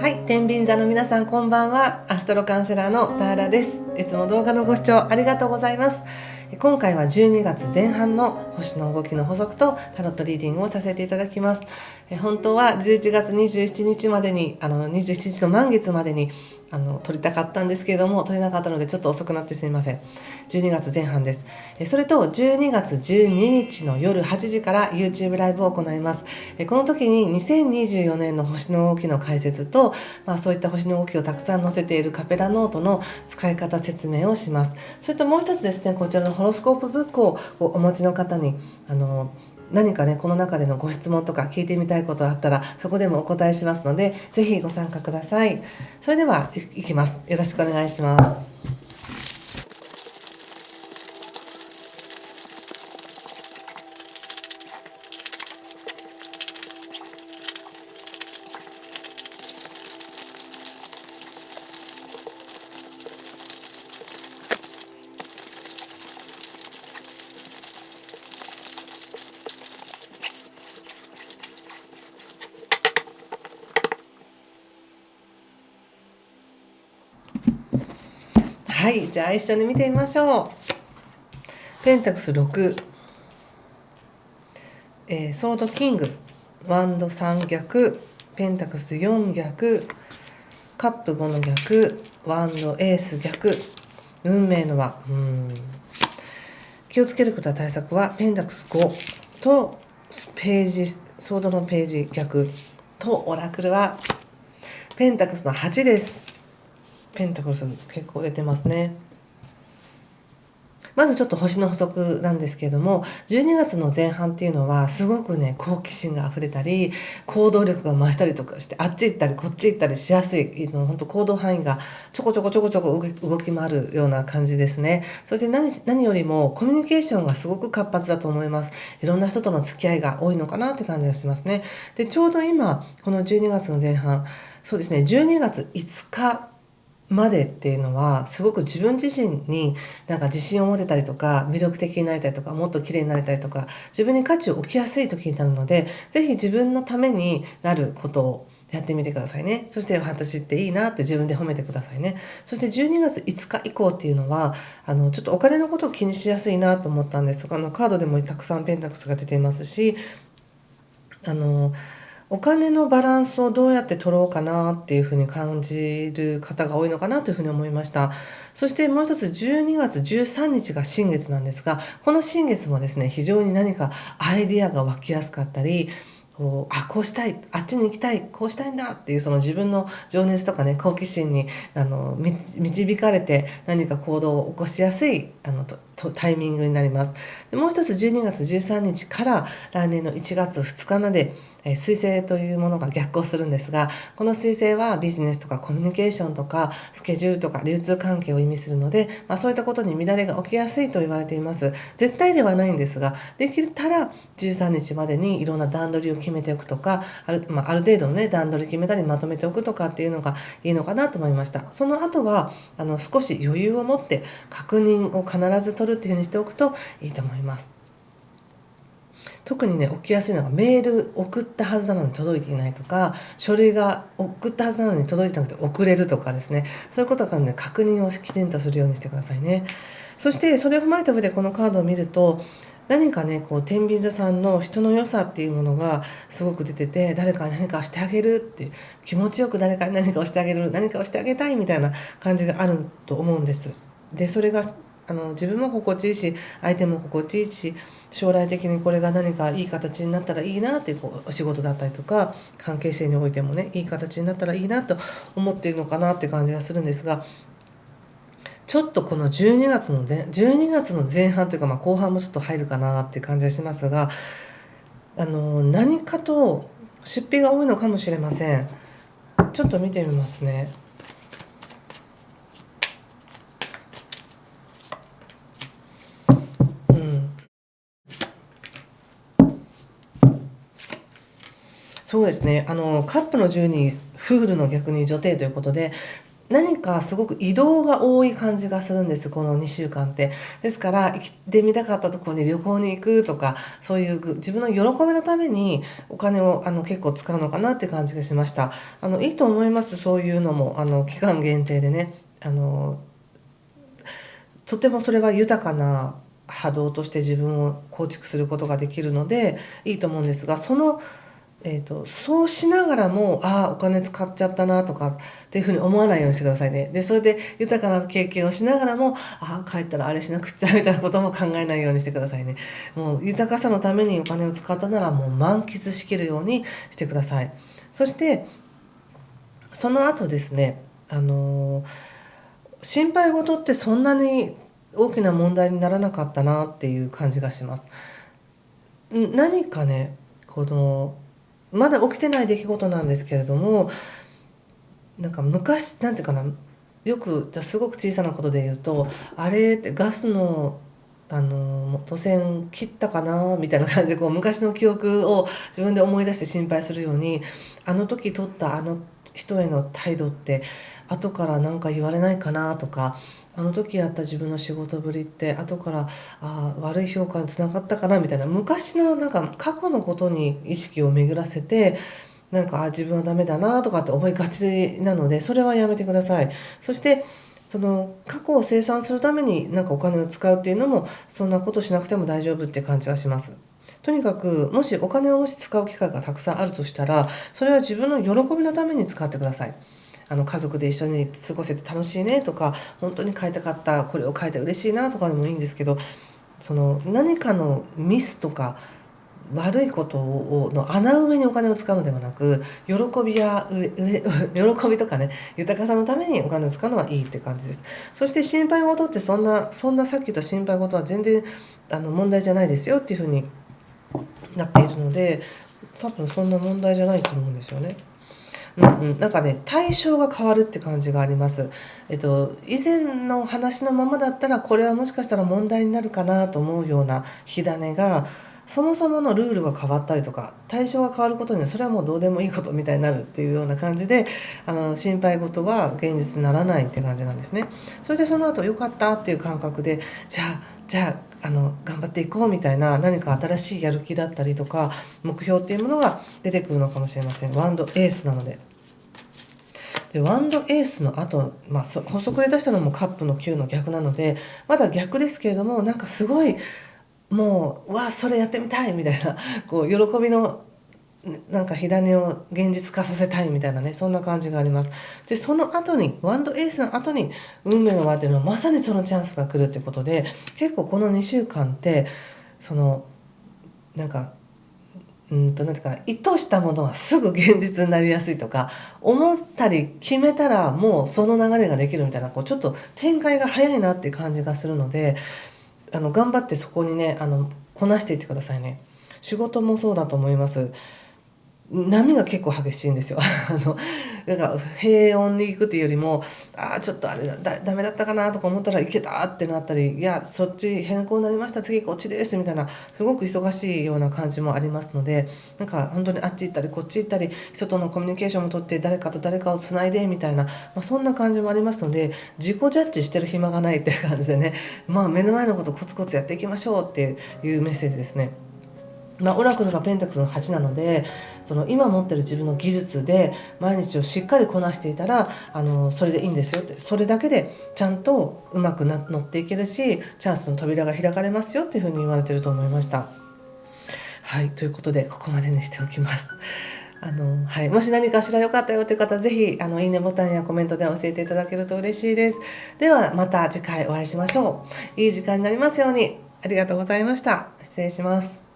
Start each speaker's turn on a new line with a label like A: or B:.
A: はい、天秤座の皆さんこんばんは。アストロカウンセラーのターラです。いつも動画のご視聴ありがとうございます。今回は12月前半の星の動きの補足とタロットリーディングをさせていただきます。本当は11月27日までに27日の満月までに撮りたかったんですけれども、撮れなかったのでちょっと遅くなってすみません。12月前半です。それと12月12日の夜8時から YouTube ライブを行います。この時に2024年の星の動きの解説と、そういった星の動きをたくさん載せているカペラノートの使い方説明をします。それともう一つですね、こちらのホロスコープブックをお持ちの方に何かね、この中でのご質問とか聞いてみたいことがあったらそこでもお答えしますので、ぜひご参加ください。それではいきます。よろしくお願いします。はい、じゃあ一緒に見てみましょう。ペンタクス6、ソードキング、ワンド3逆、ペンタクス4逆、カップ5の逆、ワンドエース逆、運命の輪。気をつけることは対策はペンタクス5とページ、ソードのページ逆と、オラクルはペンタクスの8です。ペンタクス結構出てますね。まずちょっと星の補足なんですけれども、12月の前半っていうのはすごくね、好奇心があふれたり行動力が増したりとかして、あっち行ったりこっち行ったりしやすい、本当行動範囲がちょこちょこ動き回るような感じですね。そして何よりもコミュニケーションがすごく活発だと思います。いろんな人との付き合いが多いのかなって感じがしますね。で、ちょうど今この12月の前半、そうですね、12月5日までっていうのはすごく自分自身になんか自信を持てたりとか、魅力的になりたりとか、もっと綺麗になりたりとか、自分に価値を置きやすい時になるので、ぜひ自分のためになることをやってみてくださいね。そして私っていいなって自分で褒めてくださいね。そして12月5日以降っていうのはちょっとお金のことを気にしやすいなと思ったんです。カードでもたくさんペンタクスが出ていますし、お金のバランスをどうやって取ろうかなっていうふうに感じる方が多いのかなというふうに思いました。そしてもう一つ、12月13日が新月なんですが、この新月もですね、非常に何かアイディアが湧きやすかったり、こうしたい、あっちに行きたい、こうしたいんだっていうその自分の情熱とかね、好奇心に導かれて何か行動を起こしやすいタイミングになります。でもう一つ、12月13日から来年の1月2日まで水星というものが逆行するんですが、この水星はビジネスとかコミュニケーションとかスケジュールとか流通関係を意味するので、そういったことに乱れが起きやすいと言われています。絶対ではないんですが、できたら13日までにいろんな段取りを決めておくとか、ある程度のね、段取り決めたりまとめておくとかっていうのがいいのかなと思いました。その後は少し余裕を持って確認を必ず取るっていうふうにしておくといいと思います。特にね、起きやすいのがメール送ったはずなのに届いていないとか、書類が送ったはずなのに届いてなくて遅れるとかですね、そういうことからね、確認をきちんとするようにしてくださいね。そしてそれを踏まえた上でこのカードを見ると、何かね、天秤座さんの人の良さっていうものがすごく出てて、誰かに何かをしてあげるって、気持ちよく誰かに何かをしてあげる、何かをしてあげたいみたいな感じがあると思うんです。で、それが自分も心地いいし、相手も心地いいし、将来的にこれが何かいい形になったらいいなっていう、お仕事だったりとか関係性においてもね、いい形になったらいいなと思っているのかなって感じがするんですが、ちょっとこの12月の前半というか、後半もちょっと入るかなっていう感じがしますが、何かと出費が多いのかもしれません。ちょっと見てみますね。そうですね、カップの10にフールの逆に女帝ということで、何かすごく移動が多い感じがするんです、この2週間って。ですから、行ってみたかったところに旅行に行くとか、そういう自分の喜びのためにお金を結構使うのかなっていう感じがしました。いいと思います、そういうのも期間限定でね。とてもそれは豊かな波動として自分を構築することができるのでいいと思うんですが、そうしながらも、ああ、お金使っちゃったなとかっていうふうに思わないようにしてくださいね。で、それで豊かな経験をしながらも、ああ、帰ったらあれしなくっちゃみたいなことも考えないようにしてくださいね。もう豊かさのためにお金を使ったなら、もう満喫しきるようにしてください。そして、その後ですね、心配事ってそんなに大きな問題にならなかったなっていう感じがします。何かね、まだ起きてない出来事なんですけれども、なんか昔、なんていうかな、よくすごく小さなことで言うと、あれってガスの元栓切ったかなみたいな感じで昔の記憶を自分で思い出して心配するように、あの時取ったあの人への態度って後から何か言われないかなとか、あの時やった自分の仕事ぶりって後から悪い評価につながったかなみたいな、昔のなんか過去のことに意識を巡らせて、なんか自分はダメだなとかって思いがちなので、それはやめてください。そしてその過去を清算するためになんかお金を使うっていうのも、そんなことしなくても大丈夫って感じがします。とにかく、もしお金を使う機会がたくさんあるとしたら、それは自分の喜びのために使ってください。家族で一緒に過ごせて楽しいねとか、本当に買いたかった、これを買えて嬉しいなとかでもいいんですけど、その何かのミスとか悪いことの穴埋めにお金を使うのではなく、喜びや喜びとかね、豊かさのためにお金を使うのはいいって感じです。そして心配事ってそんなさっき言った心配事は全然問題じゃないですよっていう風になっているので、多分そんな問題じゃないと思うんですよね。なんかね、対象が変わるって感じがあります。以前の話のままだったら、これはもしかしたら問題になるかなと思うような火種が、そもそものルールが変わったりとか、対象が変わることには、それはもうどうでもいいことみたいになるっていうような感じで、心配事は現実にならないって感じなんですね。それでその後良かったっていう感覚で、じゃあ、頑張っていこうみたいな、何か新しいやる気だったりとか、目標っていうものが出てくるのかもしれません。ワンドエースなので。で、ワンドエースの後、補足で出したのもカップの9の逆なので、まだ逆ですけれども、なんかすごい、もう、わあ、それやってみたいみたいな、喜びの、なんか火種を現実化させたいみたいなね、そんな感じがあります。で、その後に、ワンドエースの後に、運命の輪っていうのはまさにそのチャンスが来るってことで、結構この2週間って、その、なんかなんていうかな、意図したものはすぐ現実になりやすいとか、思ったり決めたらもうその流れができるみたいな、ちょっと展開が早いなっていう感じがするので、頑張ってそこにね、こなしていってくださいね。仕事もそうだと思います。波が結構激しいんですよ。なんか平穏に行くっていうよりも、ああ、ちょっとあれダメだったかなとか思ったらいけたってなったり、いや、そっち変更になりました、次こっちですみたいな、すごく忙しいような感じもありますので、なんか本当にあっち行ったりこっち行ったり、人とのコミュニケーションも取って誰かと誰かをつないでみたいな、そんな感じもありますので、自己ジャッジしてる暇がないっていう感じでね、目の前のことコツコツやっていきましょうっていうメッセージですね。オラクルがペンタクルの8なので、その今持ってる自分の技術で毎日をしっかりこなしていたら、それでいいんですよって、それだけでちゃんとうまく乗っていけるし、チャンスの扉が開かれますよっていうふうに言われてると思いました。はい、ということでここまでにしておきます。はい、もし何かしら良かったよという方、ぜひいいねボタンやコメントで教えていただけると嬉しいです。ではまた次回お会いしましょう。いい時間になりますように。ありがとうございました。失礼します。